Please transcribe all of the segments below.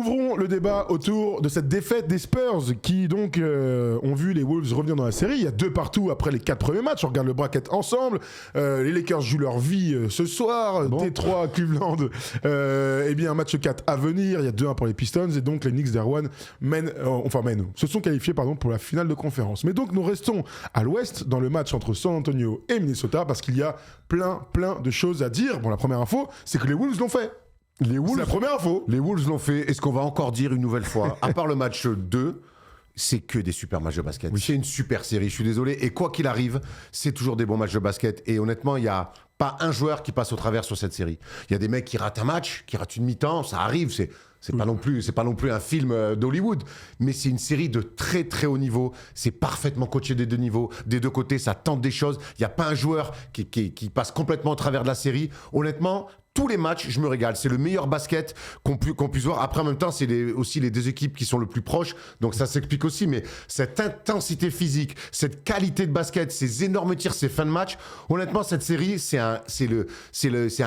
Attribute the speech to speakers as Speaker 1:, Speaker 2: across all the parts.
Speaker 1: Ouvrons le débat autour de cette défaite des Spurs qui donc ont vu les Wolves revenir dans la série. Il y a 2 partout après les 4 premiers matchs. On regarde le bracket ensemble. Les Lakers jouent leur vie ce soir. Détroit, Cleveland. Et bien un match 4 à venir. Il y a 2-1 pour les Pistons et donc les Knicks d'Erwan se sont qualifiés pour la finale de conférence. Mais donc nous restons à l'ouest dans le match entre San Antonio et Minnesota parce qu'il y a plein de choses à dire. Bon, la première info, c'est que les Wolves l'ont fait. C'est la première info.
Speaker 2: Les Wolves l'ont fait. Et ce qu'on va encore dire une nouvelle fois, à part le match 2, c'est que des super matchs de basket. Oui. C'est une super série, je suis désolé. Et quoi qu'il arrive, c'est toujours des bons matchs de basket. Et honnêtement, il n'y a pas un joueur qui passe au travers sur cette série. Il y a des mecs qui ratent un match, qui ratent une mi-temps, ça arrive, c'est pas non plus un film d'Hollywood, mais c'est une série de très très haut niveau. C'est parfaitement coaché des deux niveaux, des deux côtés, ça tente des choses. Il n'y a pas un joueur qui passe complètement au travers de la série. Honnêtement, tous les matchs, je me régale. C'est le meilleur basket qu'on puisse voir. Après, en même temps, c'est aussi les deux équipes qui sont le plus proches. Donc, ça s'explique aussi. Mais cette intensité physique, cette qualité de basket, ces énormes tirs, ces fins de match, honnêtement, cette série, c'est un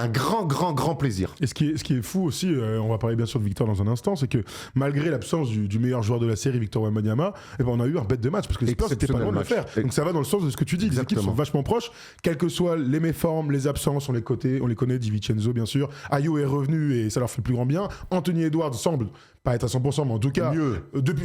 Speaker 2: grand plaisir.
Speaker 1: Et ce qui est fou aussi, on va parler bien sûr de Victor dans un instant, c'est que malgré l'absence du meilleur joueur de la série, Victor Wembanyama, on a eu un bête de match parce que les Spurs n'étaient pas loin de le faire. Donc, ça va dans le sens de ce que tu dis.
Speaker 2: Exactement.
Speaker 1: Les équipes sont vachement proches. Quelles que soient les méformes, les absences, on les connaît, DiVincenzo, bien sûr. Ayo est revenu et ça leur fait le plus grand bien. Anthony Edwards semble pas être à 100%, mais en tout cas,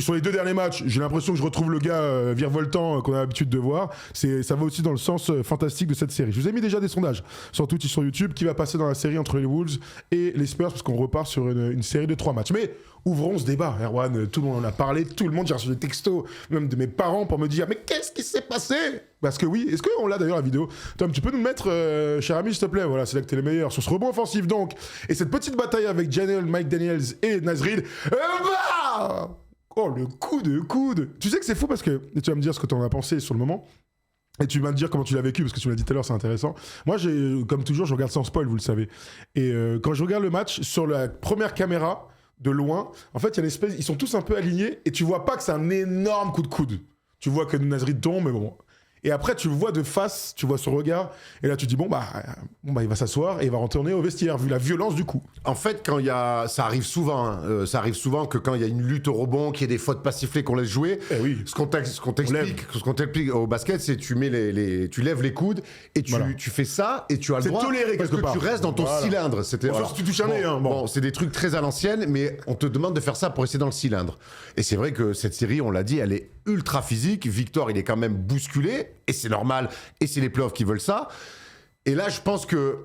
Speaker 1: sur les 2 derniers matchs, j'ai l'impression que je retrouve le gars virevoltant qu'on a l'habitude de voir. Ça va aussi dans le sens fantastique de cette série. Je vous ai mis déjà des sondages, surtout sur YouTube, qui va passer dans la série entre les Wolves et les Spurs, parce qu'on repart sur une série de 3 matchs. Mais ouvrons ce débat, Erwan. Tout le monde en a parlé, tout le monde, j'ai reçu des textos, même de mes parents, pour me dire « Mais qu'est-ce qui s'est passé ?» Parce que oui, est-ce qu'on l'a d'ailleurs la vidéo? Tom, tu peux nous mettre, cher ami, s'il te plaît? Voilà, c'est là que t'es les meilleurs. Sur ce rebond offensif, donc, et cette petite bataille avec Janelle, Mike Daniels et Naz Reid. Oh, le coup de coude! Tu sais que c'est fou parce que, et tu vas me dire ce que t'en as pensé sur le moment. Et tu vas me dire comment tu l'as vécu, parce que tu me l'as dit tout à l'heure, c'est intéressant. Moi, comme toujours, je regarde sans spoil, vous le savez. Et quand je regarde le match, sur la première caméra, de loin, en fait, il y a l'espèce, ils sont tous un peu alignés, et tu vois pas que c'est un énorme coup de coude. Tu vois que Naz Reid tombe, mais bon. Et après, tu le vois de face, tu vois son regard, et là, tu dis, bon, il va s'asseoir et il va retourner au vestiaire, vu la violence du coup.
Speaker 2: En fait, ça arrive souvent que quand il y a une lutte au rebond, qu'il y ait des fautes pas sifflées qu'on laisse jouer, ce qu'on t'explique au basket, c'est tu lèves les coudes, et tu fais ça, et tu as le droit, parce que tu restes dans ton cylindre. Si
Speaker 1: tu touches un nez,
Speaker 2: c'est des trucs très à l'ancienne, mais on te demande de faire ça pour rester dans le cylindre. Et c'est vrai que cette série, on l'a dit, elle est ultra physique. Victor, il est quand même bousculé, et c'est normal, et c'est les playoffs qui veulent ça. Et là, je pense que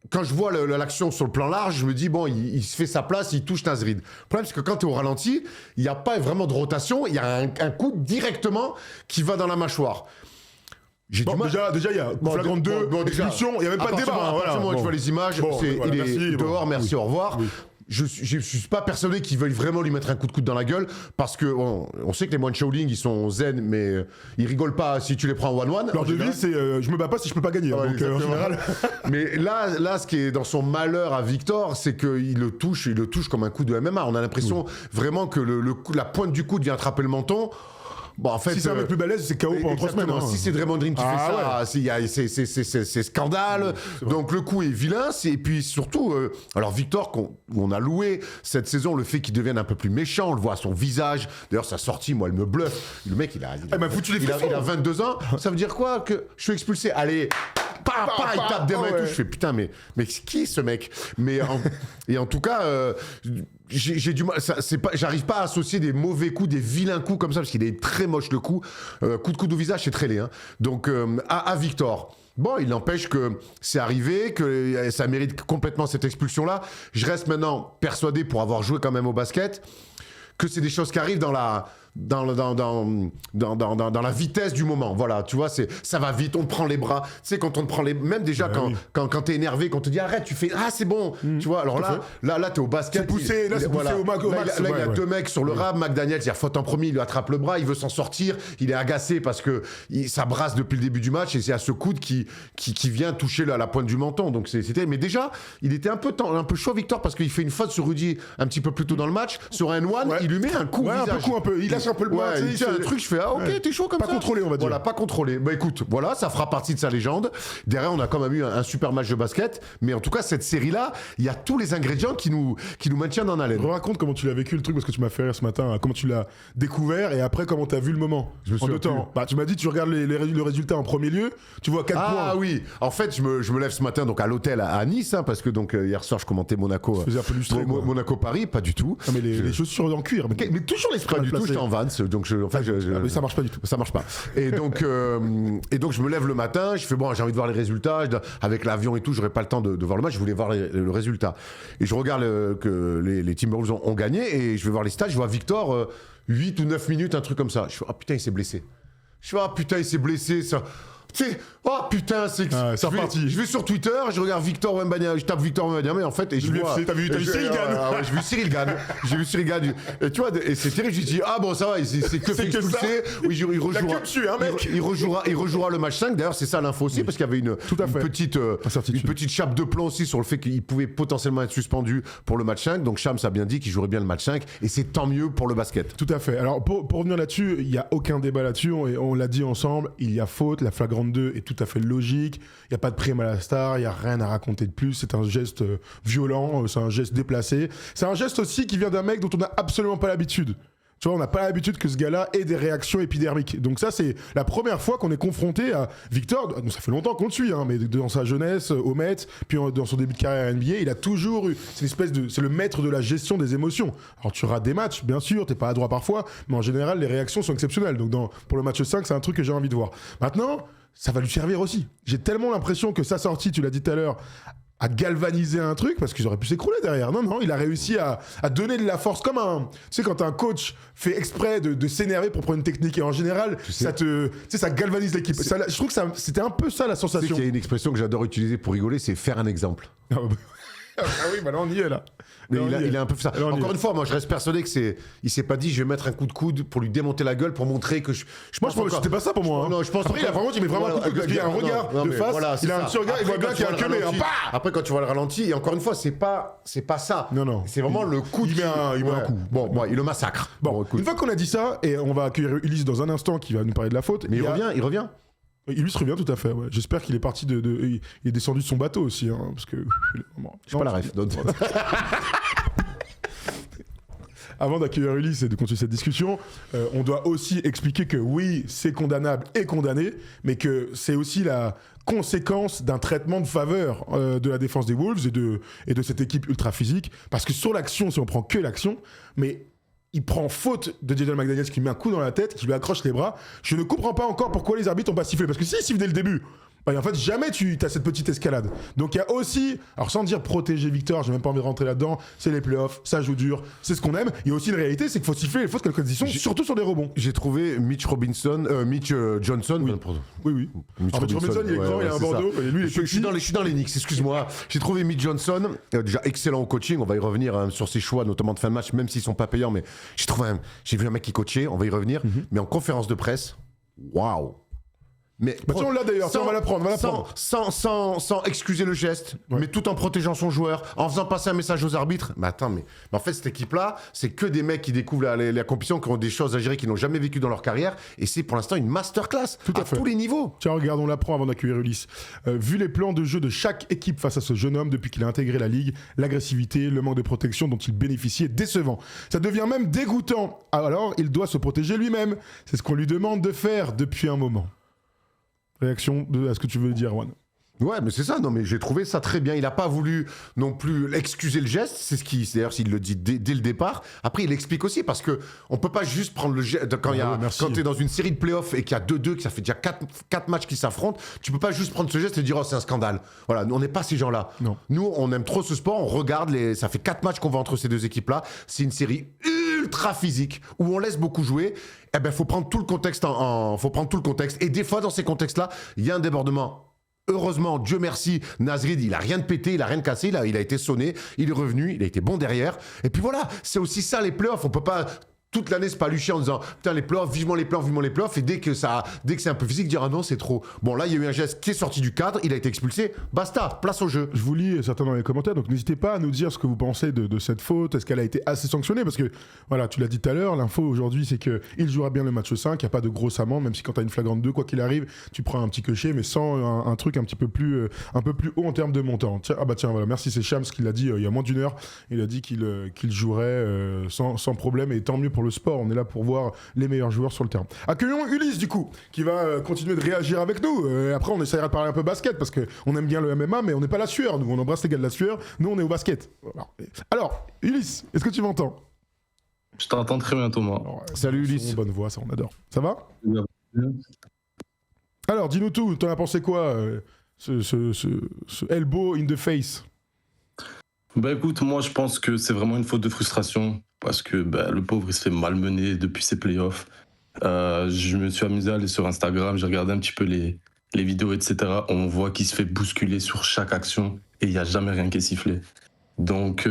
Speaker 2: quand je vois l'action sur le plan large, je me dis, bon, il se fait sa place, il touche Naz Reid. Le problème, c'est que quand tu es au ralenti, il n'y a pas vraiment de rotation, il y a un coup directement qui va dans la mâchoire.
Speaker 1: Déjà, il y a flagrant 2, expulsion, il n'y a même pas de débat.
Speaker 2: Moi, je vois les images, il est dehors, merci, au revoir.
Speaker 1: Oui.
Speaker 2: Je suis pas persuadé qu'ils veuillent vraiment lui mettre un coup de coude dans la gueule, parce que on sait que les moines Shaolin, ils sont zen, mais ils rigolent pas si tu les prends en one-one.
Speaker 1: Leur devise, c'est je me bats pas si je peux pas gagner.
Speaker 2: Ouais,
Speaker 1: donc, en général.
Speaker 2: Mais là, ce qui est dans son malheur à Victor, c'est qu'il le touche comme un coup de MMA. On a l'impression vraiment que la pointe du coude vient attraper le menton. Bon, en fait,
Speaker 1: si c'est un mec plus balèze, c'est KO pendant 3 semaines.
Speaker 2: Si c'est Draymond Green qui fait ça, c'est scandale. Donc le coup est vilain. Et puis surtout, alors Victor, on a loué cette saison le fait qu'il devienne un peu plus méchant. On le voit à son visage. D'ailleurs, sa sortie, moi, elle me bluffe. Le mec, il a 22 ans. Ça veut dire quoi? Que je suis expulsé? Allez, il tape des mains et tout. Je fais putain, mais qui ce mec? Et en tout cas, j'ai du mal. J'arrive pas à associer des mauvais coups, des vilains coups comme ça, parce qu'il est très moche le coup. Coup de coude au visage, c'est très laid. Hein. Donc à Victor. Bon, il n'empêche que c'est arrivé, que ça mérite complètement cette expulsion-là. Je reste maintenant persuadé, pour avoir joué quand même au basket, que c'est des choses qui arrivent dans la vitesse du moment. Voilà, tu vois, ça va vite, on te prend les bras. Tu sais, quand on te prend les... Même déjà, quand t'es énervé, quand on te dit arrête, tu fais c'est bon. Tu vois, alors là, t'es au basket.
Speaker 1: C'est poussé au max.
Speaker 2: Là, il y a 2 mecs sur le rab. McDaniels, il faute en premier, il lui attrape le bras, il veut s'en sortir. Il est agacé parce que ça brasse depuis le début du match, et c'est à ce coude qui vient toucher la pointe du menton. Donc mais déjà, il était un peu chaud, Victor, parce qu'il fait une faute sur Rudy un petit peu plus tôt dans le match. Sur un one, il lui met un coup au visage.
Speaker 1: Il a lâche un peu le bras.
Speaker 2: Ouais, il tient un truc, je fais ah ok, t'es chaud comme
Speaker 1: pas
Speaker 2: ça.
Speaker 1: Pas contrôlé, on va dire.
Speaker 2: Voilà, pas contrôlé. Bah écoute, voilà, ça fera partie de sa légende. Derrière, on a quand même eu un super match de basket. Mais en tout cas, cette série-là, il y a tous les ingrédients qui nous maintiennent en haleine.
Speaker 1: Raconte comment tu l'as vécu le truc, parce que tu m'as fait rire ce matin. Comment tu l'as découvert et après comment t'as vu le moment. En 2 temps. Bah, tu m'as dit, tu regardes le résultat en premier lieu, tu vois 4 points.
Speaker 2: Ah oui, en fait, je me lève ce matin donc à l'hôtel à Nice, hein, parce que donc hier soir, je commentais Monaco.
Speaker 1: Tu faisais un peu lustré,
Speaker 2: Monaco-Paris, pas du tout.
Speaker 1: Non, mais les chaussures en cuir. Mais toujours l'esprit.
Speaker 2: Pas du tout, j'étais en Vans, donc
Speaker 1: mais ça marche pas du tout.
Speaker 2: Ça marche pas. Et donc je me lève le matin, je fais bon, j'ai envie de voir les résultats, avec l'avion et tout, j'aurais pas le temps de voir le match, je voulais voir le résultat. Et je regarde que les Timberwolves ont gagné et je vais voir les stats, je vois Victor 8 ou 9 minutes, un truc comme ça. Je fais ah putain, il s'est blessé. Ça. Tu sais, oh putain, c'est reparti. Je vais sur Twitter, je regarde Victor Wembanyama, je tape Victor Wembanyama, mais en fait, et je vois.
Speaker 1: T'as vu Cyril Gann.
Speaker 2: Ouais, j'ai vu Cyril Gann. Et tu vois, et c'est terrible, je dis, ah bon, ça va, c'est que fait expulser. Oui, il rejouera le match 5. D'ailleurs, c'est ça l'info aussi, parce qu'il y avait une petite chape de plomb aussi sur le fait qu'il pouvait potentiellement être suspendu pour le match 5. Donc Shams a bien dit qu'il jouerait bien le match 5, et c'est tant mieux pour le basket.
Speaker 1: Tout à fait. Alors, pour revenir là-dessus, il n'y a aucun débat là-dessus, on l'a dit ensemble, il y a faute, la flagrante 2 est tout à fait logique, il n'y a pas de prime à la star, il n'y a rien à raconter de plus, c'est un geste violent, c'est un geste déplacé, c'est un geste aussi qui vient d'un mec dont on n'a absolument pas l'habitude. Tu vois, on n'a pas l'habitude que ce gars-là ait des réactions épidermiques. Donc ça, c'est la première fois qu'on est confronté à Victor. Ça fait longtemps qu'on le suit, hein, mais dans sa jeunesse, au Met, puis dans son début de carrière NBA, il a toujours eu... C'est le maître de la gestion des émotions. Alors tu rates des matchs, bien sûr, t'es pas adroit parfois, mais en général, les réactions sont exceptionnelles. Donc pour le match 5, c'est un truc que j'ai envie de voir. Maintenant, ça va lui servir aussi. J'ai tellement l'impression que sa sortie, tu l'as dit tout à l'heure, à galvaniser un truc, parce qu'ils auraient pu s'écrouler derrière. Non, il a réussi à donner de la force, comme un... Tu sais, quand un coach fait exprès de s'énerver pour prendre une technique, et en général, ça galvanise l'équipe. Je trouve que c'était un peu ça la sensation.
Speaker 2: Tu sais qu'il y a une expression que j'adore utiliser pour rigoler, c'est faire un exemple.
Speaker 1: Ah oui, bah là on y est là.
Speaker 2: Mais il a un peu fait ça. Encore une fois, moi je reste persuadé il s'est pas dit je vais mettre un coup de coude pour lui démonter la gueule pour montrer que
Speaker 1: c'était pas ça pour moi.
Speaker 2: Non, je pense
Speaker 1: après il a vraiment dit mais vraiment un coup de coude, parce qu'il y a un regard de face, voilà, il a un petit regard, il voit bien qu'il y a un queue.
Speaker 2: Après quand tu vois le ralenti, et encore une fois c'est pas ça.
Speaker 1: Non.
Speaker 2: C'est vraiment le coup.
Speaker 1: Il met un coup.
Speaker 2: Bon, il le massacre.
Speaker 1: Bon, une fois qu'on a dit ça, et on va accueillir Ulysse dans un instant qui va nous parler de la faute.
Speaker 2: Mais il revient.
Speaker 1: Il lui se revient tout à fait. Ouais. J'espère qu'il est parti il est descendu de son bateau aussi, hein, parce que.
Speaker 2: J'ai pas la ref.
Speaker 1: Avant d'accueillir Ulysse et de continuer cette discussion, on doit aussi expliquer que oui, c'est condamnable et condamné, mais que c'est aussi la conséquence d'un traitement de faveur de la défense des Wolves et de cette équipe ultra physique. Parce que sur l'action, si on prend que l'action, mais il prend faute de Jaden McDaniels qui met un coup dans la tête, qui lui accroche les bras. Je ne comprends pas encore pourquoi les arbitres n'ont pas sifflé. Parce que s'ils sifflent dès le début, bah, en fait, jamais tu as cette petite escalade. Donc il y a aussi, alors sans dire protéger Victor, j'ai même pas envie de rentrer là-dedans, c'est les playoffs, ça joue dur, c'est ce qu'on aime. Il y a aussi une réalité, c'est qu'il faut siffler les fautes quelques conditions, surtout sur des rebonds.
Speaker 2: J'ai trouvé Mitch Johnson.
Speaker 1: Oui.
Speaker 2: Mitch
Speaker 1: Robinson, il est grand, il a un bandeau, et lui,
Speaker 2: je suis dans les Knicks, excuse-moi. J'ai trouvé Mitch Johnson, déjà excellent au coaching, on va y revenir hein, sur ses choix, notamment de fin de match, même s'ils sont pas payants, mais j'ai vu un mec qui coachait, on va y revenir, mais en conférence de presse, waouh. Mais
Speaker 1: on l'a d'ailleurs, on va l'apprendre.
Speaker 2: Sans excuser le geste, mais tout en protégeant son joueur, en faisant passer un message aux arbitres. Mais attends, mais en fait, cette équipe-là, c'est que des mecs qui découvrent la compétition, qui ont des choses à gérer, qui n'ont jamais vécu dans leur carrière. Et c'est pour l'instant une masterclass à tous les niveaux.
Speaker 1: Tiens, regarde, on l'apprend avant d'accueillir Ulysse. Vu les plans de jeu de chaque équipe face à ce jeune homme depuis qu'il a intégré la ligue, l'agressivité, le manque de protection dont il bénéficie est décevant. Ça devient même dégoûtant. Alors, il doit se protéger lui-même. C'est ce qu'on lui demande de faire depuis un moment. Réaction à ce que tu veux dire, Juan.
Speaker 2: Ouais, mais c'est ça. Non, mais j'ai trouvé ça très bien. Il n'a pas voulu non plus excuser le geste. D'ailleurs, s'il le dit dès le départ. Après, il explique aussi parce que on peut pas juste prendre le geste quand tu es dans une série de playoffs et qu'il y a 2-2, que ça fait déjà 4 matchs qui s'affrontent. Tu peux pas juste prendre ce geste et dire oh c'est un scandale. Voilà, on n'est pas ces gens-là. Non. Nous, on aime trop ce sport. On regarde ça fait 4 matchs qu'on va entre ces deux équipes-là. C'est une série ultra physique où on laisse beaucoup jouer. Eh ben, faut prendre tout le contexte faut prendre tout le contexte. Et des fois, dans ces contextes-là, il y a un débordement. Heureusement, Dieu merci, Nasrid, il a rien de pété, il a rien de cassé, il a été sonné, il est revenu, il a été bon derrière. Et puis voilà, c'est aussi ça les playoffs. On peut pas toute l'année se palucher en disant putain les playoffs, vivement les playoffs, et dès que c'est un peu physique, dire ah non c'est trop. Bon là il y a eu un geste qui est sorti du cadre, il a été expulsé, basta, place au jeu.
Speaker 1: Je vous lis certains dans les commentaires, donc n'hésitez pas à nous dire ce que vous pensez de cette faute, est-ce qu'elle a été assez sanctionnée, parce que voilà, tu l'as dit tout à l'heure, l'info aujourd'hui c'est qu'il jouera bien le match 5, il n'y a pas de grosse amende, même si quand tu as une flagrante 2, quoi qu'il arrive, tu prends un petit cocher, mais sans un truc un peu plus haut en termes de montant. Tiens, voilà, merci, c'est Shams qui l'a dit il y a moins d'une heure, il a dit qu'il jouerait sans problème, et tant mieux pour le sport, on est là pour voir les meilleurs joueurs sur le terrain. Accueillons Ulysse du coup, qui va continuer de réagir avec nous. Après on essaiera de parler un peu basket, parce qu'on aime bien le MMA, mais on n'est pas la sueur, nous on embrasse les gars de la sueur, nous on est au basket. Alors Ulysse, est-ce que tu m'entends?
Speaker 3: Je t'entends très bien Thomas.
Speaker 1: Alors,
Speaker 2: salut Ulysse.
Speaker 1: Bonne voix, ça on adore. Ça va?
Speaker 3: Bien.
Speaker 1: Alors dis-nous tout, t'en as pensé quoi ce elbow in the face?
Speaker 3: Bah écoute, moi je pense que c'est vraiment une faute de frustration parce que le pauvre il se fait malmener depuis ses playoffs. Je me suis amusé à aller sur Instagram, j'ai regardé un petit peu les vidéos, etc. On voit qu'il se fait bousculer sur chaque action et il n'y a jamais rien qui est sifflé. Donc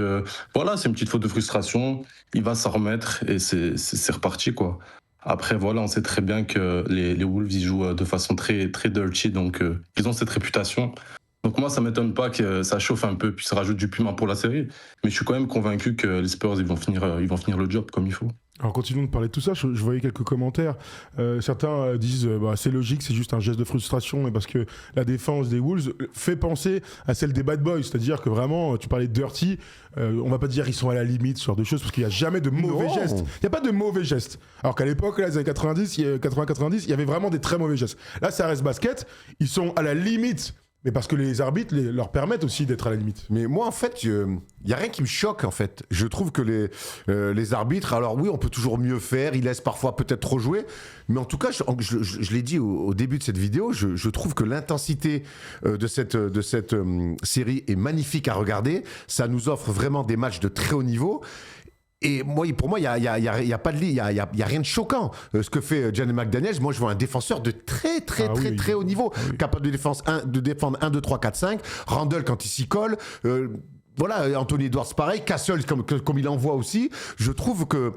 Speaker 3: voilà, c'est une petite faute de frustration, il va s'en remettre et c'est reparti quoi. Après voilà, on sait très bien que les Wolves ils jouent de façon très, très dirty, donc ils ont cette réputation. Donc moi, ça m'étonne pas que ça chauffe un peu, puis ça rajoute du piment pour la série. Mais je suis quand même convaincu que les Spurs, ils vont finir le job comme il faut.
Speaker 1: Alors continuons de parler de tout ça, je voyais quelques commentaires. Certains disent c'est logique, c'est juste un geste de frustration, et parce que la défense des Wolves fait penser à celle des Bad Boys, c'est-à-dire que vraiment, tu parlais de dirty, on va pas dire ils sont à la limite, ce genre de choses, parce qu'il n'y a jamais de mauvais gestes. Il n'y a pas de mauvais gestes. Alors qu'à l'époque, là, les années 80-90, il y avait vraiment des très mauvais gestes. Là, ça reste basket, ils sont à la limite. Mais parce que les arbitres leur permettent aussi d'être à la limite.
Speaker 2: Mais moi, en fait, il n'y a rien qui me choque, en fait. Je trouve que les arbitres, alors oui, on peut toujours mieux faire, ils laissent parfois peut-être trop jouer, mais en tout cas, je l'ai dit au début de cette vidéo, je trouve que l'intensité de cette série est magnifique à regarder. Ça nous offre vraiment des matchs de très haut niveau. Et moi, pour moi, il y a pas de il y a rien de choquant. Ce que fait Jaden McDaniels, moi, je vois un défenseur de très haut niveau, capable de défendre 1, 2, 3, 4, 5. Randle quand il s'y colle. Voilà, Anthony Edwards pareil, Castle comme il envoie aussi. Je trouve que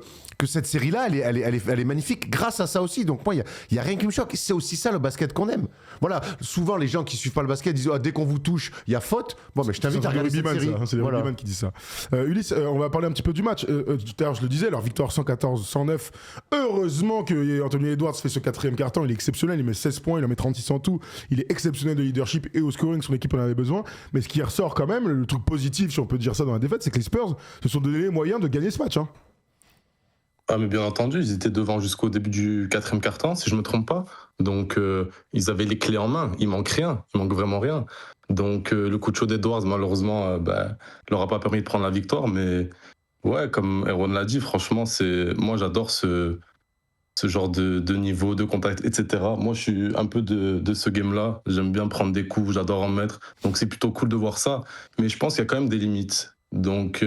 Speaker 2: cette série-là, elle est magnifique grâce à ça aussi. Donc moi, il y a rien qui me choque. C'est aussi ça le basket qu'on aime. Voilà, souvent les gens qui suivent pas le basket disent dès qu'on vous touche, il y a faute. Bon, mais je t'invite à regarder cette série.
Speaker 1: C'est les rugbyman qui disent ça. Ulysse, on va parler un petit peu du match. Tout à l'heure, je le disais, leur victoire 114-109. Heureusement que Anthony Edwards fait ce quatrième quart-temps. Il est exceptionnel. Il met 16 points, il en met 36 en tout. Il est exceptionnel de leadership et au scoring. Son équipe en avait besoin. Mais ce qui ressort quand même, le truc positif, si on peut dire ça dans la défaite, c'est que les Spurs se sont donné les moyens de gagner ce match. Hein.
Speaker 3: Ah mais bien entendu, ils étaient devant jusqu'au début du quatrième quart-temps, si je me trompe pas. Donc ils avaient les clés en main, il manque rien, il manque vraiment rien. Donc le coup de chaud d'Edwards, malheureusement, leur a pas permis de prendre la victoire. Mais ouais, comme Erwan l'a dit, franchement, moi j'adore ce genre de niveau, de contact, etc. Moi je suis un peu de ce game-là, j'aime bien prendre des coups, j'adore en mettre. Donc c'est plutôt cool de voir ça. Mais je pense qu'il y a quand même des limites. Donc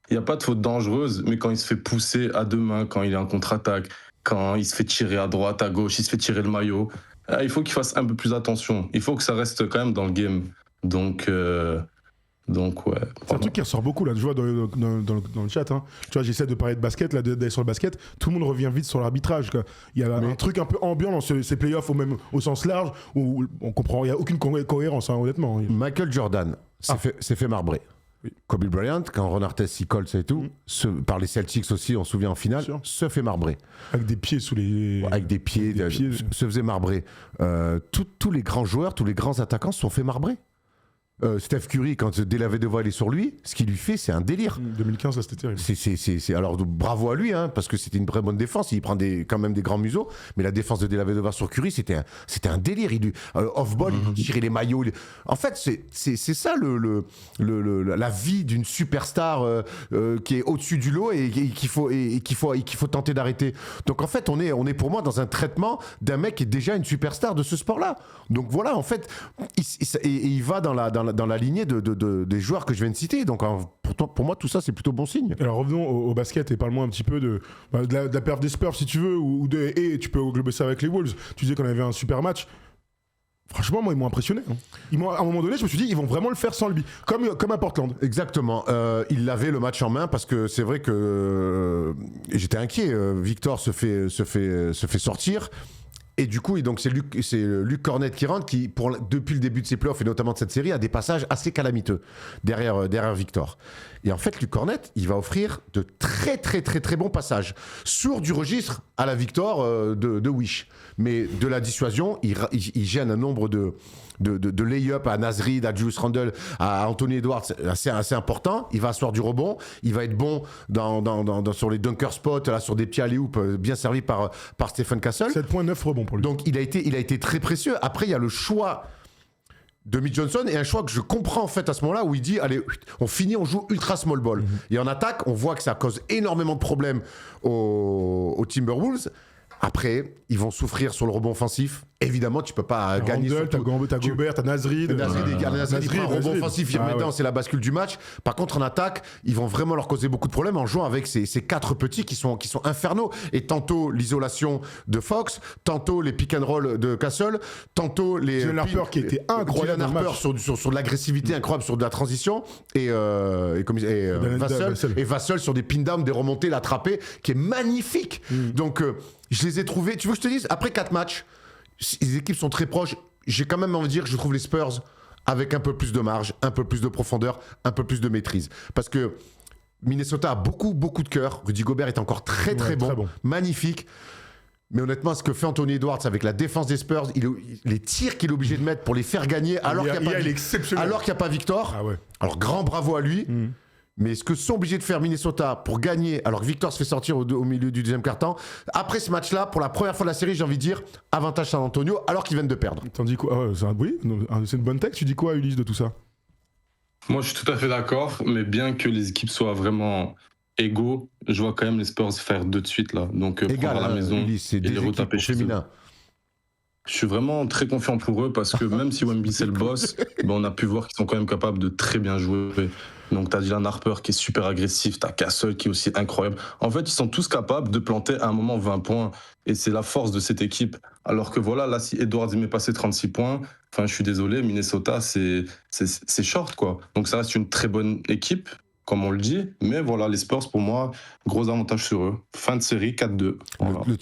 Speaker 3: il n'y a pas de faute dangereuse, mais quand il se fait pousser à deux mains, quand il est en contre-attaque, quand il se fait tirer à droite, à gauche, il se fait tirer le maillot, il faut qu'il fasse un peu plus attention. Il faut que ça reste quand même dans le game. Donc ouais.
Speaker 1: C'est un truc qui ressort beaucoup là, je vois dans le chat. Hein. Tu vois, j'essaie de parler de basket, là, d'aller sur le basket. Tout le monde revient vite sur l'arbitrage. Quoi. Il y a un truc un peu ambiant dans ces playoffs, au sens large, où on comprend, il n'y a aucune cohérence, hein, honnêtement.
Speaker 2: Michael Jordan s'est fait marbrer. Oui. Kobe Bryant, quand Ron Artest s'y colle, ça et tout, par les Celtics aussi, on se souvient en finale, se fait marbrer.
Speaker 1: Avec des pieds sous les.
Speaker 2: Avec des pieds, se faisait marbrer. Tous les grands joueurs, tous les grands attaquants se sont fait marbrer. Steph Curry, quand Della Vedova est sur lui, ce qu'il lui fait, c'est un délire.
Speaker 1: 2015, là, c'était terrible.
Speaker 2: Alors, bravo à lui, hein, parce que c'était une très bonne défense. Il prend quand même des grands museaux. Mais la défense de Della Vedova sur Curry, c'était un délire. Off-ball, il tirait les maillots. En fait, c'est ça la vie d'une superstar qui est au-dessus du lot et qu'il faut tenter d'arrêter. Donc, en fait, on est pour moi dans un traitement d'un mec qui est déjà une superstar de ce sport-là. Donc, voilà, en fait, il va dans la lignée des joueurs que je viens de citer. Donc pour moi, tout ça, c'est plutôt bon signe.
Speaker 1: Alors revenons au basket et parle-moi un petit peu de la perte des Spurs, si tu veux, et tu peux englober ça avec les Wolves. Tu disais qu'on avait un super match. Franchement, moi, ils m'ont impressionné. Hein. À un moment donné, je me suis dit, ils vont vraiment le faire sans lui, comme à Portland.
Speaker 2: Exactement. Il avait le match en main parce que c'est vrai que j'étais inquiet. Victor se fait sortir. Et du coup, donc c'est Luke Cornet qui rentre, qui, depuis le début de ses playoffs et notamment de cette série, a des passages assez calamiteux derrière Victor. Et en fait, Luke Cornet, il va offrir de très très très très bons passages sur du registre à la Victor de Wish. Mais de la dissuasion, il gêne un nombre de lay-up à Nasrid, à Julius Randle, à Anthony Edwards, assez important. Il va asseoir du rebond. Il va être bon sur les dunker spots, là, sur des petits alley-oop bien servis par Stephen Castle.
Speaker 1: 7,9 rebonds pour lui.
Speaker 2: Donc il a été très précieux. Après, il y a le choix de Mitch Johnson et un choix que je comprends en fait à ce moment-là où il dit allez, on finit, on joue ultra small ball. Et en attaque, on voit que ça cause énormément de problèmes aux Timberwolves. Après, ils vont souffrir sur le rebond offensif. Évidemment, tu peux pas gagner.
Speaker 1: T'as Gobert, t'as Nasrid.
Speaker 2: Nasrid prend un rebond offensif, il remet dedans, c'est la bascule du match. Par contre, en attaque, ils vont vraiment leur causer beaucoup de problèmes en jouant avec ces 4 petits qui sont infernaux. Et tantôt l'isolation de Fox, tantôt les pick and roll de Castle, tantôt les.
Speaker 1: Jalen Harper qui était incroyable.
Speaker 2: Jalen Harper sur de l'agressivité incroyable, sur de la transition. Et Vassell sur des pin down, des remontées, l'attraper, qui est magnifique. Donc, je les ai trouvés. Tu veux que je te dise, après 4 matchs, les équipes sont très proches. J'ai quand même envie de dire que je trouve les Spurs avec un peu plus de marge, un peu plus de profondeur, un peu plus de maîtrise. Parce que Minnesota a beaucoup de cœur. Rudy Gobert est encore très bon, magnifique. Mais honnêtement, ce que fait Anthony Edwards avec la défense des Spurs, les tirs qu'il est obligé de mettre pour les faire gagner alors qu'il n'y a pas Victor.
Speaker 1: Ah ouais.
Speaker 2: Alors grand bravo à lui. Mais ce que sont obligés de faire Minnesota pour gagner, alors que Victor se fait sortir au milieu du deuxième quart-temps, après ce match-là, pour la première fois de la série, j'ai envie de dire, avantage San Antonio, alors qu'ils viennent de perdre.
Speaker 1: T'en dis quoi? C'est une bonne texte. Tu dis quoi, Ulysse, de tout ça?
Speaker 3: Moi, je suis tout à fait d'accord, mais bien que les équipes soient vraiment égaux, je vois quand même les Spurs faire 2 de suite, là. Donc,
Speaker 2: égal,
Speaker 3: à la maison,
Speaker 2: Ulysse, c'est des
Speaker 3: les retaper chez eux. Je suis vraiment très confiant pour eux parce que même si Wemby c'est le boss, on a pu voir qu'ils sont quand même capables de très bien jouer. Donc t'as Dylan Harper qui est super agressif, t'as Castle qui est aussi incroyable. En fait, ils sont tous capables de planter à un moment 20 points et c'est la force de cette équipe. Alors que voilà, là si Edwards met passer 36 points, je suis désolé, Minnesota c'est short quoi. Donc ça reste une très bonne équipe, comme on le dit, mais voilà, les Spurs, pour moi, gros avantage sur eux. Fin de série, 4-2. Voilà.
Speaker 2: Le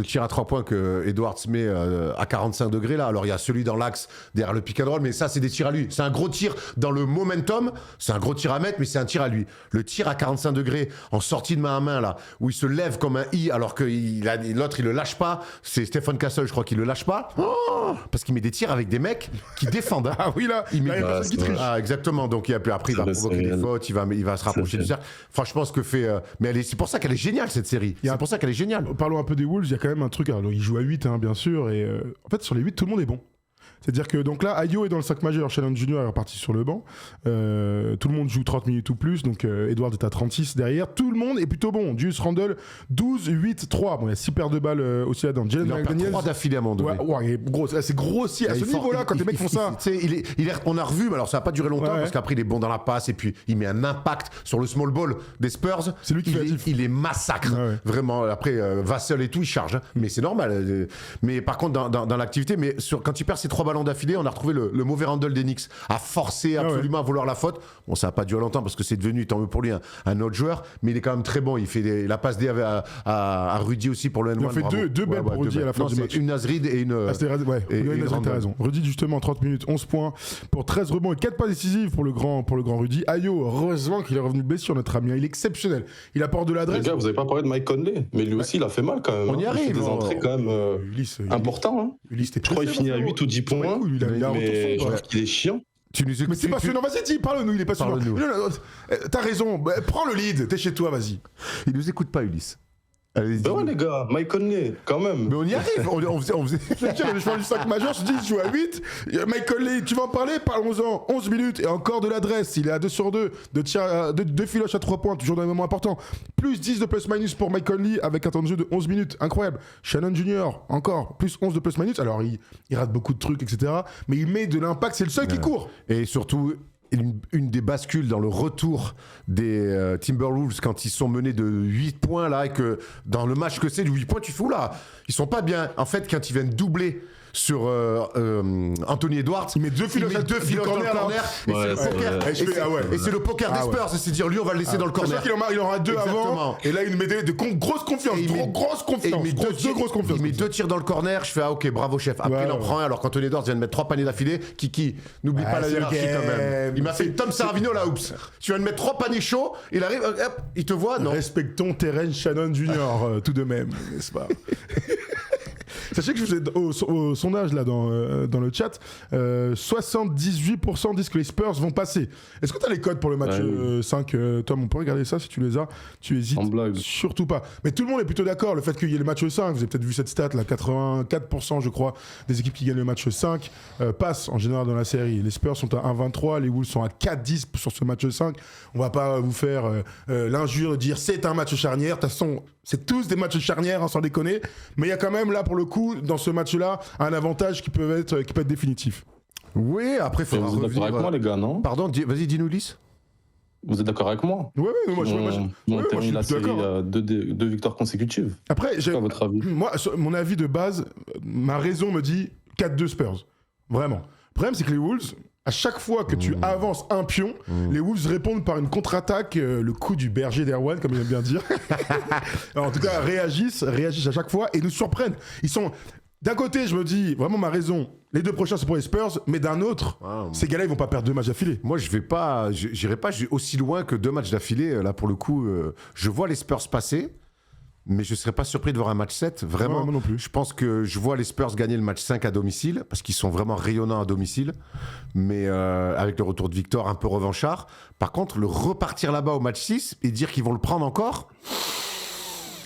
Speaker 2: tir à 3 points que Edwards met à 45 degrés, là, alors il y a celui dans l'axe derrière le pick and roll, mais ça, c'est des tirs à lui. C'est un gros tir dans le momentum, c'est un gros tir à mettre, mais c'est un tir à lui. Le tir à 45 degrés, en sortie de main à main, là, où il se lève comme un I, alors que l'autre, il le lâche pas, c'est Stephen Castle, je crois qu'il le lâche pas, parce qu'il met des tirs avec des mecs qui défendent.
Speaker 1: Ah oui, là, il met
Speaker 2: qui triche. Ah, exactement, donc après, il va provoquer des fautes. Il va se rapprocher du cercle. Franchement, ce que fait. Mais c'est pour ça qu'elle est géniale, cette série. C'est pour ça qu'elle est géniale.
Speaker 1: Parlons un peu des Wolves. Il y a quand même un truc. Alors, ils jouent à 8, bien sûr. Et en fait, sur les 8, tout le monde est bon. C'est-à-dire que donc là, Ayo est dans le 5 majeur, Shannon Jr. est reparti sur le banc. Tout le monde joue 30 minutes ou plus, donc Edward est à 36 derrière. Tout le monde est plutôt bon. Julius Randle, 12, 8, 3. Bon, il y a 6 paires de balles aussi là-dedans.
Speaker 2: Jalen McDaniels, 3 d'affilée à mon donné.
Speaker 1: C'est grossier. À ce niveau-là, quand les mecs font ça.
Speaker 2: On a revu, mais alors ça n'a pas duré longtemps parce qu'après il est bon dans la passe et puis il met un impact sur le small ball des Spurs.
Speaker 1: C'est lui qui
Speaker 2: il les massacre. Vraiment, après Vassell et tout, il charge. Mais c'est normal. Mais par contre, dans l'activité, quand il perd ses 3 ballons d'affilée, on a retrouvé le mauvais Randle des Knicks à forcer absolument à vouloir la faute. Bon, ça n'a pas duré longtemps parce que c'est devenu, tant mieux pour lui, un autre joueur, mais il est quand même très bon. Il fait la passe D à Rudy aussi pour le N1.
Speaker 1: Il a fait deux belles pour Rudy à la fin du match.
Speaker 2: Une Nasrid et une.
Speaker 1: T'as raison. Rudy, justement, 30 minutes, 11 points pour 13 rebonds et 4 passes décisives pour le grand Rudy. Ayo, heureusement qu'il est revenu de blessure, notre ami. Il est exceptionnel. Il apporte de l'adresse.
Speaker 3: Les gars, vous n'avez pas parlé de Mike Conley, mais lui aussi, il a fait mal quand même.
Speaker 2: On y arrive.
Speaker 3: Des entrées quand même importantes. Je crois qu'il finit à 8 ou 10 points. Mais je trouve qu'il est chiant.
Speaker 1: Mais c'est passionnant, vas-y, parle-nous, il est passionnant. T'as raison, prends le lead, t'es chez toi, vas-y.
Speaker 2: Il nous écoute pas, Ulysse.
Speaker 3: Ben ouais, les gars, Mike Conley, quand même.
Speaker 2: Mais on y arrive, on faisait.
Speaker 1: Je parle du 5 majeur, je te dis, il joue à 8. Mike Conley, tu vas en parler, parlons-en. 11 minutes et encore de l'adresse. Il est à 2 sur 2, de filoches à 3 points, toujours dans les moments importants. Plus 10 de plus-minus pour Mike Conley avec un temps de jeu de 11 minutes. Incroyable. Shannon Jr., encore, plus 11 de plus-minus. Alors, il rate beaucoup de trucs, etc. Mais il met de l'impact, c'est le seul qui court.
Speaker 2: Et surtout. Une des bascules dans le retour des Timberwolves quand ils sont menés de 8 points là et que dans le match que c'est de 8 points tu fous là ils sont pas bien en fait quand ils viennent doubler Anthony Edwards.
Speaker 1: Il met deux filoches dans le corner.
Speaker 2: Et c'est le poker des Spurs. C'est dire, lui, on va le laisser dans le corner.
Speaker 1: Il aura 2 avant. Et là, il met de grosses confiances.
Speaker 2: Il met 2 tirs dans le corner. Je fais, ok, bravo, chef. Après, il en prend un. Alors qu'Anthony Edwards vient de mettre 3 paniers d'affilée. Kiki, n'oublie pas la hiérarchie quand même. Il m'a fait Tom Saravino là, oups. Tu viens de mettre 3 paniers chauds. Il arrive, hop, il te voit. Non.
Speaker 1: Respectons Terence Shannon Jr. Tout de même, n'est-ce pas? Sachez que je faisais au sondage là dans le chat, 78% disent que les Spurs vont passer. Est-ce que tu as les codes pour le match 5 Tom, on peut regarder ça si tu les as. Tu hésites surtout pas. Mais tout le monde est plutôt d'accord, le fait qu'il y ait le match 5, vous avez peut-être vu cette stat là, 84% je crois des équipes qui gagnent le match 5 passent en général dans la série. Les Spurs sont à 1,23, les Wolves sont à 4,10 sur ce match 5. On va pas vous faire l'injure de dire c'est un match charnière. De toute façon, c'est tous des matchs charnières, hein, sans déconner. Mais il y a quand même là, pour le coup, dans ce match-là, un avantage qui peut être définitif.
Speaker 2: Oui, après, il faudra
Speaker 3: revenir. Vous êtes d'accord avec moi, les gars, non?
Speaker 2: Pardon, vas-y, dis-nous, Ulysse.
Speaker 3: Vous êtes d'accord avec moi?
Speaker 1: Oui, moi je suis
Speaker 3: la série à 2 victoires consécutives.
Speaker 1: Après,
Speaker 3: c'est quoi votre avis?
Speaker 1: Moi, mon avis de base, ma raison me dit 4-2 Spurs. Vraiment. Le problème, c'est que les Wolves, à chaque fois que tu avances un pion, les Wolves répondent par une contre-attaque, le coup du berger d'Erwan, comme il aime bien dire. Alors, en tout cas, réagissent à chaque fois et nous surprennent. Ils sont... D'un côté, je me dis, vraiment ma raison, les 2 prochains c'est pour les Spurs, mais d'un autre, ces gars-là, ils vont pas perdre 2 matchs d'affilée.
Speaker 2: Moi, j'irai pas aussi loin que 2 matchs d'affilée. Là, pour le coup, je vois les Spurs passer. Mais je ne serais pas surpris de voir un match 7, vraiment.
Speaker 1: Moi non plus.
Speaker 2: Je pense que je vois les Spurs gagner le match 5 à domicile, parce qu'ils sont vraiment rayonnants à domicile, mais avec le retour de Victor un peu revanchard. Par contre, le repartir là-bas au match 6 et dire qu'ils vont le prendre encore...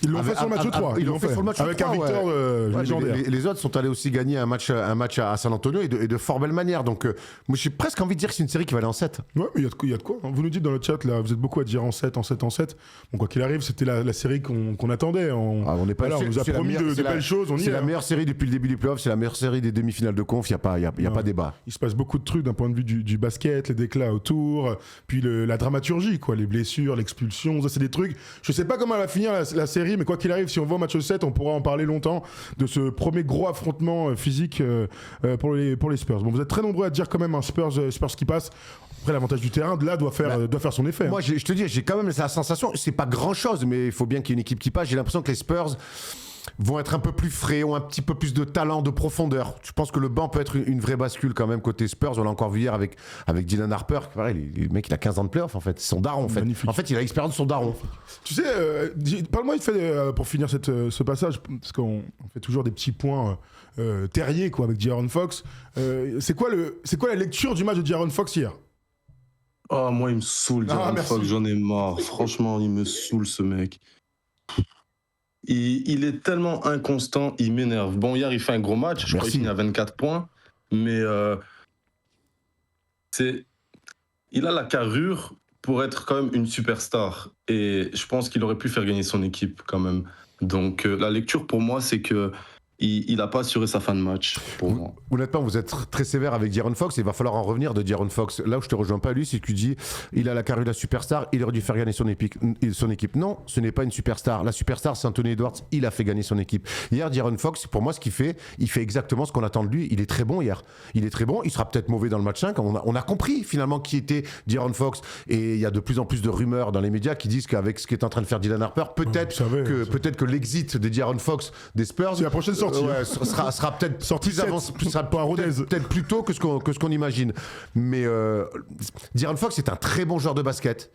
Speaker 1: Ils l'ont fait sur le match 3.
Speaker 2: Ils l'ont fait sur le match 3.
Speaker 1: Avec un Victor légendaire.
Speaker 2: Les autres sont allés aussi gagner un match à San Antonio et de fort belle manière. Donc, moi, j'ai presque envie de dire que c'est une série qui va aller en 7.
Speaker 1: Ouais, mais il y a de quoi. Vous nous dites dans le chat, là, vous êtes beaucoup à dire en 7. Bon, quoi qu'il arrive, c'était la série qu'on attendait.
Speaker 2: On n'est pas
Speaker 1: là. On nous a promis de belles choses.
Speaker 2: C'est la meilleure série depuis le début des playoffs. C'est la meilleure série des demi-finales de conf. Il n'y a pas débat.
Speaker 1: Il se passe beaucoup de trucs d'un point de vue du basket, les déclats autour, puis la dramaturgie, quoi, les blessures, l'expulsion. Ça, c'est des trucs. Je sais pas comment elle va finir la série, mais quoi qu'il arrive, si on va au match 7, on pourra en parler longtemps de ce premier gros affrontement physique pour les Spurs. Bon, vous êtes très nombreux à dire quand même un Spurs qui passe. Après, l'avantage du terrain, là, doit faire son effet.
Speaker 2: Moi, je te dis, j'ai quand même la sensation, c'est pas grand-chose, mais il faut bien qu'il y ait une équipe qui passe. J'ai l'impression que les Spurs vont être un peu plus frais, ont un petit peu plus de talent, de profondeur. Je pense que le banc peut être une vraie bascule quand même côté Spurs. On l'a encore vu hier avec Dylan Harper. Pareil, le mec, il a 15 ans de playoff en fait. C'est son daron en fait.
Speaker 1: Magnifique.
Speaker 2: En fait, il a l'expérience de son daron.
Speaker 1: Tu sais, parle-moi vite fait pour finir ce passage, parce qu'on fait toujours des petits points terriers quoi, avec De'Aaron Fox. C'est quoi la lecture du match de De'Aaron Fox hier?
Speaker 3: Oh, moi, il me saoule, De'Aaron Fox. J'en ai marre. Franchement, il me saoule, ce mec. Il est tellement inconstant, il m'énerve. Bon, hier, il fait un gros match. Je crois qu'il finit à 24 points. Mais il a la carrure pour être quand même une superstar. Et je pense qu'il aurait pu faire gagner son équipe quand même. Donc, la lecture pour moi, c'est que il n'a pas assuré sa fin de match pour moi.
Speaker 2: Honnêtement, vous êtes très sévère avec De'Aaron Fox. Il va falloir en revenir de De'Aaron Fox. Là où je te rejoins pas, lui, c'est que tu dis il a la carrure de la superstar, il aurait dû faire gagner son équipe. Non, ce n'est pas une superstar. La superstar, c'est Anthony Edwards. Il a fait gagner son équipe. Hier, De'Aaron Fox, pour moi, ce qu'il fait, il fait exactement ce qu'on attend de lui. Il est très bon hier. Il est très bon. Il sera peut-être mauvais dans le match 5. On a compris finalement qui était De'Aaron Fox. Et il y a de plus en plus de rumeurs dans les médias qui disent qu'avec ce qu'est en train de faire Dylan Harper, peut-être que l'exit de De'Aaron Fox des Spurs,
Speaker 1: c'est la prochaine sortie.
Speaker 2: Sera peut-être sorti peut-être plus tôt que ce qu'on imagine. Mais De'Aaron Fox est un très bon joueur de basket.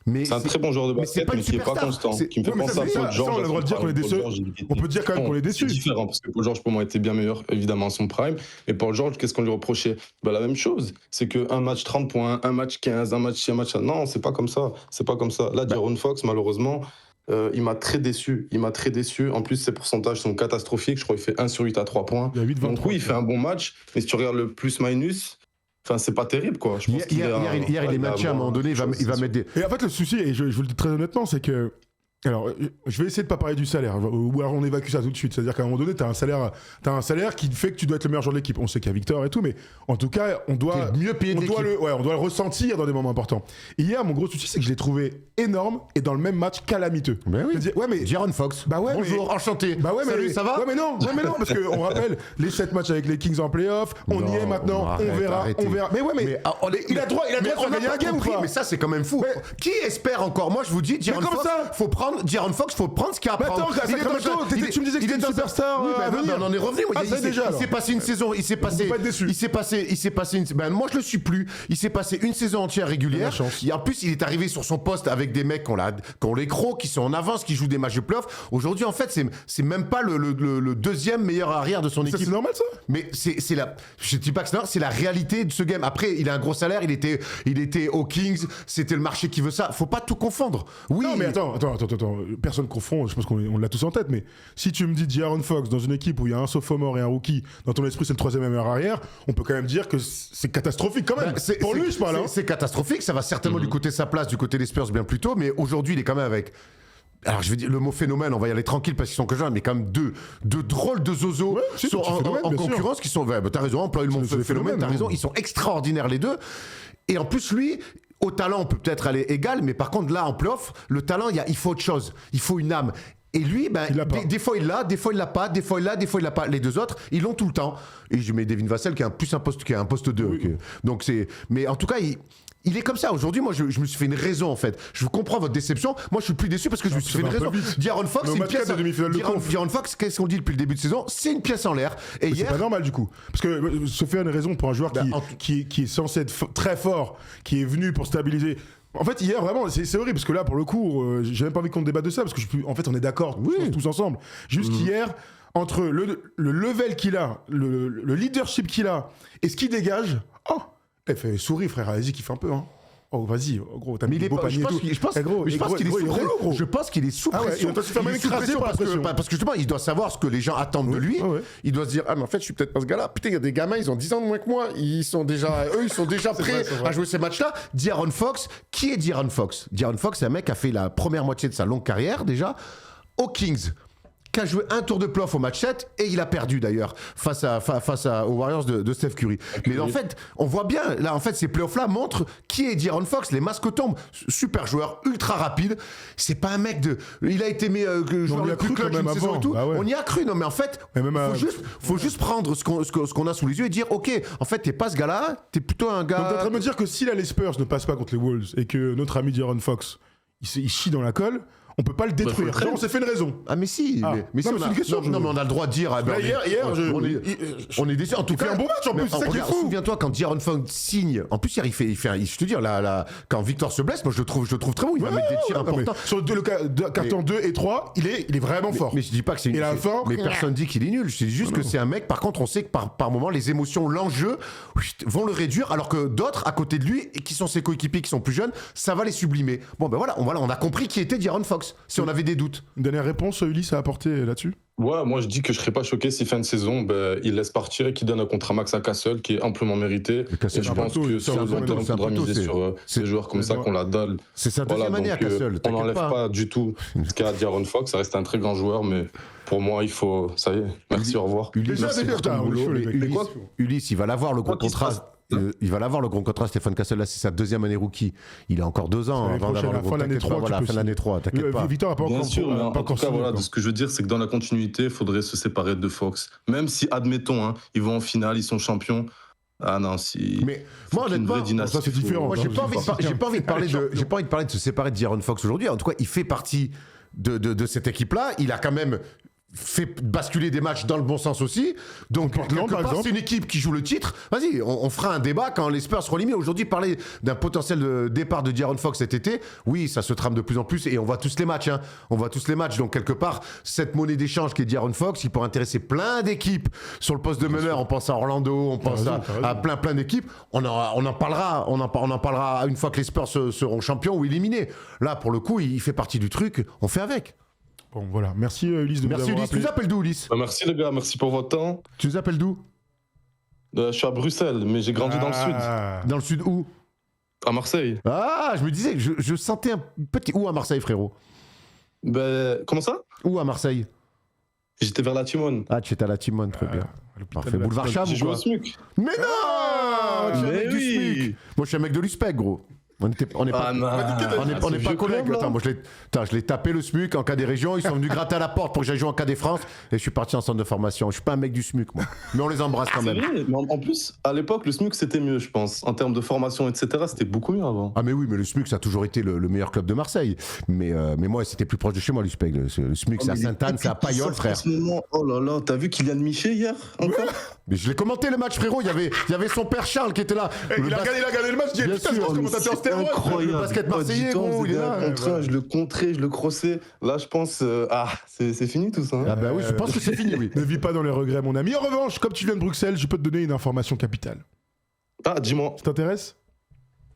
Speaker 3: C'est un très bon joueur de basket, mais qui n'est pas constant. Qui me fait penser à Paul George.
Speaker 1: On a le droit de dire qu'on est déçu. On peut dire quand même qu'on est déçu.
Speaker 3: C'est différent, parce que Paul George, pour moi, était bien meilleur, évidemment, à son prime. Et Paul George, qu'est-ce qu'on lui reprochait? La même chose. C'est qu'un match 30 points, un match 15, un match 6, un match... Non, c'est pas comme ça. Là, De'Aaron Fox, malheureusement... il m'a très déçu. En plus, ses pourcentages sont catastrophiques. Je crois qu'il fait 1 sur 8 à 3 points. Donc oui, il fait un bon match. Mais si tu regardes le plus-minus, c'est pas terrible, quoi. Je pense
Speaker 2: hier, il est matché à un moment donné. Il va mettre des...
Speaker 1: Et en fait, le souci, et je vous le dis très honnêtement, c'est que Alors, je vais essayer de pas parler du salaire, ou alors on évacue ça tout de suite. C'est-à-dire qu'à un moment donné, t'as un salaire qui fait que tu dois être le meilleur joueur de l'équipe. On sait qu'il y a Victor et tout, mais en tout cas, on doit
Speaker 2: mieux payer
Speaker 1: on doit le ressentir dans des moments importants. Et hier, mon gros souci, c'est que je l'ai trouvé énorme et dans le même match calamiteux.
Speaker 2: Ben oui.
Speaker 1: Ouais, mais
Speaker 2: De'Aaron Fox.
Speaker 1: Bah ouais,
Speaker 2: bonjour, enchanté.
Speaker 1: Bah ouais, mais
Speaker 2: salut, ça va?
Speaker 1: Ouais, mais non, parce qu'on rappelle les 7 matchs avec les Kings en playoff. On y est maintenant. On verra. Mais ouais, mais il a droit de faire gagner un game ou pas?
Speaker 2: Mais ça, c'est quand même fou. Qui espère encore? Moi, je vous dis, De'Aaron Fox, faut prendre ce qu'il y a à prendre.
Speaker 1: Attends, tu me disais que c'était une superstar.
Speaker 2: On en est revenu. Il s'est passé une saison. Il s'est passé moi, je le suis plus. Il s'est passé une saison entière régulière. En plus, il est arrivé sur son poste avec des mecs qui ont les crocs, qui sont en avance, qui jouent des matchs de playoff. Aujourd'hui, en fait, c'est même pas le deuxième meilleur arrière de son équipe.
Speaker 1: C'est normal, ça?
Speaker 2: Mais je dis pas que c'est normal, c'est la réalité de ce game. Après, il a un gros salaire, il était aux Kings, c'était le marché qui veut ça. Faut pas tout confondre. Oui.
Speaker 1: Non, mais attends. Personne confond, je pense qu'on l'a tous en tête, mais si tu me dis De'Aaron Fox dans une équipe où il y a un sophomore et un rookie, dans ton esprit, c'est le troisième meilleur arrière, on peut quand même dire que c'est catastrophique quand même. Pour lui, je parle.
Speaker 2: C'est catastrophique, ça va certainement lui coûter sa place du côté des Spurs bien plus tôt, mais aujourd'hui, il est quand même avec... Alors je vais dire le mot phénomène, on va y aller tranquille parce qu'ils sont que jeunes, mais quand même deux drôles de zozos sont en concurrence qui sont... t'as raison, emploie le mot phénomène, t'as raison, ils sont extraordinaires les deux. Et en plus, lui... Au talent, on peut peut-être aller égal, mais par contre, là, en playoff, le talent, il faut autre chose. Il faut une âme. Et lui, des fois il l'a, des fois il l'a pas, des fois il l'a, des fois il l'a pas. Les deux autres, ils l'ont tout le temps. Et je mets Devin Vassell qui a un poste 2.
Speaker 1: Oui.
Speaker 2: Donc mais en tout cas, il est comme ça. Aujourd'hui, moi, je me suis fait une raison, en fait. Je comprends votre déception. Moi, je suis plus déçu parce que je me suis fait une raison. De'Aaron Fox, c'est une pièce. De'Aaron Fox, qu'est-ce qu'on dit depuis le début de saison? C'est une pièce en l'air. Et hier...
Speaker 1: C'est pas normal, du coup. Parce que se faire une raison pour un joueur qui est censé être très fort, qui est venu pour stabiliser. En fait, hier, vraiment, c'est horrible, parce que là, pour le coup, j'ai même pas envie qu'on débatte de ça, parce que en fait, on est d'accord tous ensemble. Juste qu'hier, entre le level qu'il a, le leadership qu'il a, et ce qu'il dégage, fait sourire, frère, vas-y, kiffe un peu, hein. Oh, vas-y, gros, t'as mis des beaux paniers et tout.
Speaker 2: Je pense qu'il est sous pression.
Speaker 1: Il doit se faire même écraser par la pression.
Speaker 2: Parce que justement, il doit savoir ce que les gens attendent de lui. Il doit se dire, mais en fait, je suis peut-être pas ce gars-là. Putain, il y a des gamins, ils ont 10 ans de moins que moi. Ils sont déjà prêts à jouer ces matchs-là. De'Aaron Fox, qui est De'Aaron Fox? De'Aaron Fox, c'est un mec qui a fait la première moitié de sa longue carrière, déjà, aux Kings, qui a joué un tour de playoff au match 7 et il a perdu d'ailleurs face aux Warriors de Steph Curry. Mais en fait, on voit bien, là, en fait, ces playoffs-là montrent qui est De'Aaron Fox. Les masques tombent. Super joueur, ultra rapide. C'est pas un mec de. Il a été joueur le plus clutch d'une saison et tout. Bah ouais. On y a cru, non, mais en fait, faut juste prendre ce qu'on a sous les yeux et dire, ok, en fait, t'es pas ce gars-là, t'es plutôt un gars.
Speaker 1: Donc, t'es en train de me dire que si les Spurs ne passent pas contre les Wolves et que notre ami De'Aaron Fox, il chie dans la colle, on peut pas le détruire. On s'est fait une raison.
Speaker 2: Ah mais si, mais si, c'est une question. Non, mais on a le droit de dire.
Speaker 1: Hier,
Speaker 2: on est déçu. En tout cas,
Speaker 1: un bon match en plus. C'est ça qui est fou.
Speaker 2: Souviens-toi quand De'Aaron Fox signe. En plus, hier, je te dis, quand Victor se blesse, moi je le trouve très bon. Il va mettre des tirs importants.
Speaker 1: Sur le carton 2 et 3, il est vraiment fort.
Speaker 2: Mais je dis pas que c'est une. Mais personne dit qu'il est nul. Je dis juste que c'est un mec. Par contre, on sait que par moment, les émotions, l'enjeu vont le réduire, alors que d'autres à côté de lui, qui sont ses coéquipiers, qui sont plus jeunes, ça va les sublimer. Bon ben voilà, on a compris qui était De'Aaron Fox. Si on avait des doutes.
Speaker 1: Une dernière réponse, Ulysse, à apporter là-dessus?
Speaker 3: Ouais, moi je dis que je serais pas choqué si fin de saison, il laisse partir et qu'il donne un contrat max à Castle qui est amplement mérité. Et je pense que sur le long terme, il faudra miser sur ces joueurs comme ça qu'on la dalle.
Speaker 2: C'est sa deuxième année à Castle.
Speaker 3: On n'enlève pas du tout ce qu'a De'Aaron Fox, ça reste un très grand joueur, mais pour moi, il faut. Ça y est, merci, au revoir.
Speaker 2: Ulysse, il va l'avoir le gros contrat. Il va l'avoir le grand contrat, Stéphane Castle. Là, c'est sa deuxième année rookie. Il a encore 2 ans avant d'avoir le gros contrat. Voilà, fin de l'année 3, t'inquiète pas.
Speaker 1: Victor n'a pas encore.
Speaker 3: Bien sûr, mais en tout cas, voilà, ce que je veux dire, c'est que dans la continuité, il faudrait se séparer de Fox. Même si, admettons, ils vont en finale, ils sont champions. Ah non, si.
Speaker 2: Mais moi, honnêtement,
Speaker 1: ça c'est différent.
Speaker 2: Moi, j'ai pas envie de parler de se séparer de De'Aaron Fox aujourd'hui. En tout cas, il fait partie de cette équipe-là. Il a quand même fait basculer des matchs dans le bon sens aussi. Donc, quelque part, c'est une équipe qui joue le titre. Vas-y, on fera un débat quand les Spurs seront éliminés. Aujourd'hui, parler d'un potentiel de départ de De'Aaron Fox cet été, oui, ça se trame de plus en plus et on voit tous les matchs. On voit tous les matchs. Donc, quelque part, cette monnaie d'échange qui est De'Aaron Fox, il pourrait intéresser plein d'équipes sur le poste de meneur. On pense à Orlando, on pense à plein d'équipes. On en parlera une fois que les Spurs seront champions ou éliminés. Là, pour le coup, il fait partie du truc. On fait avec.
Speaker 1: Bon, voilà. Merci Ulysse de nous avoir
Speaker 2: Ulysse. Tu nous appelles d'où, Ulysse?
Speaker 3: Merci les gars, merci pour votre temps.
Speaker 2: Tu nous appelles d'où?
Speaker 3: Je suis à Bruxelles, mais j'ai grandi dans le sud.
Speaker 2: Dans le sud où?
Speaker 3: À Marseille.
Speaker 2: Ah, je me disais que je sentais un petit... Où à Marseille, frérot?
Speaker 3: Ben, comment ça?
Speaker 2: Où à Marseille?
Speaker 3: J'étais vers la Timone.
Speaker 2: Ah, tu étais à la Timone, très bien. Parfait. Boulevard Cham
Speaker 3: J'ai
Speaker 2: ou
Speaker 3: joué au
Speaker 2: quoi?
Speaker 3: SMUC.
Speaker 2: Mais non! Tu es un mec du SMUC. Moi, je suis un mec de l'USPEC, gros. On n'est pas, on n'est pas collègues. Attends, moi, je l'ai tapé le SMUC en cas des régions. Ils sont venus gratter à la porte pour que j'aille jouer en cas des France. Et je suis parti en centre de formation. Je suis pas un mec du SMUC, moi. Mais on les embrasse quand même.
Speaker 3: Vrai, mais en plus, à l'époque, le SMUC, c'était mieux, je pense. En termes de formation, etc., c'était beaucoup mieux avant.
Speaker 2: Ah mais oui, mais le SMUC, ça a toujours été le meilleur club de Marseille. Mais moi, c'était plus proche de chez moi, l'USPEC. Le SMUC, c'est à Sainte-Anne, c'est à Payolle, frère.
Speaker 3: En ce moment, oh là là, t'as vu Kylian Miché hier encore?
Speaker 2: Mais je l'ai commenté le match, frérot. Il y avait son père Charles qui était là.
Speaker 1: Il a gagné le match, il dit putain, c'est un commentateur stéroïde.
Speaker 3: Incroyable.
Speaker 2: Le basket marseillais, gros, il est là.
Speaker 3: Je le contrais, je le crossais. Là, je pense, c'est fini tout ça.
Speaker 2: Ah bah oui, je pense que c'est fini, oui.
Speaker 1: Ne vis pas dans les regrets, mon ami. En revanche, comme tu viens de Bruxelles, je peux te donner une information capitale.
Speaker 3: Ah, dis-moi.
Speaker 1: Ça t'intéresse?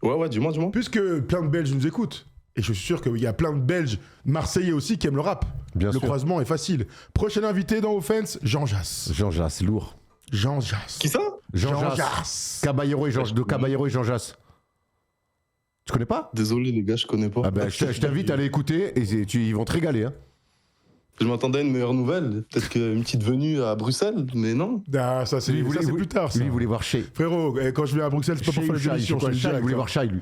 Speaker 3: Ouais, dis-moi.
Speaker 1: Puisque plein de Belges nous écoutent, et je suis sûr qu'il y a plein de Belges marseillais aussi qui aiment le rap.
Speaker 2: Bien sûr.
Speaker 1: Le croisement est facile. Prochain invité dans Offense, Jean Jass.
Speaker 2: Jean Jass, lourd.
Speaker 1: Jean Jass.
Speaker 3: Qui ça?
Speaker 2: Jean Jass. Caballero et Jean Jass. Tu connais pas?
Speaker 3: Désolé les gars, je connais pas.
Speaker 2: Ah bah, je t'invite à aller écouter et ils vont te régaler. Hein.
Speaker 3: Je m'attendais à une meilleure nouvelle, peut-être qu'une petite venue à Bruxelles, mais non.
Speaker 1: Ah, ça c'est plus tard. Ça.
Speaker 2: Lui, il voulait voir Shea.
Speaker 1: Frérot, quand je viens à Bruxelles, c'est pas pour faire les émissions.
Speaker 2: Il voulait voir Shea, lui.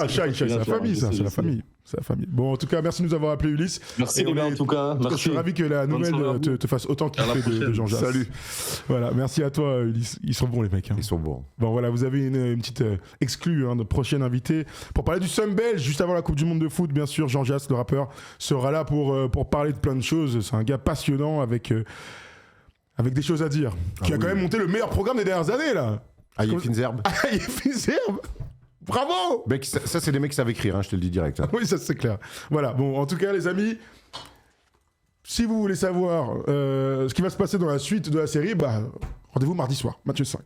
Speaker 1: Shai, c'est la famille, ça, c'est la famille. C'est la famille. Bon, en tout cas, merci de nous avoir appelé, Ulysse.
Speaker 3: Merci les gars, en tout cas. Merci.
Speaker 1: Je suis ravi que la nouvelle te fasse autant kiffer de Jean Jass.
Speaker 2: Salut.
Speaker 1: Voilà, merci à toi, Ulysse. Ils sont bons, les mecs. Hein.
Speaker 2: Ils sont bons.
Speaker 1: Bon, voilà, vous avez une petite exclue, notre prochaine invité. Pour parler du Sun Belge, juste avant la Coupe du Monde de foot, bien sûr, Jean Jass, le rappeur, sera là pour parler de plein de choses. C'est un gars passionnant avec des choses à dire. Qui a quand même monté le meilleur programme des dernières années, là.
Speaker 2: Aïe Finzerbe.
Speaker 1: Aïe Finzerbe. Bravo!
Speaker 2: Mec, ça c'est des mecs qui savent écrire, hein, je te le dis direct. Hein.
Speaker 1: Oui, ça c'est clair. Voilà, bon, en tout cas, les amis, si vous voulez savoir ce qui va se passer dans la suite de la série, bah, rendez-vous mardi soir, Mathieu 5.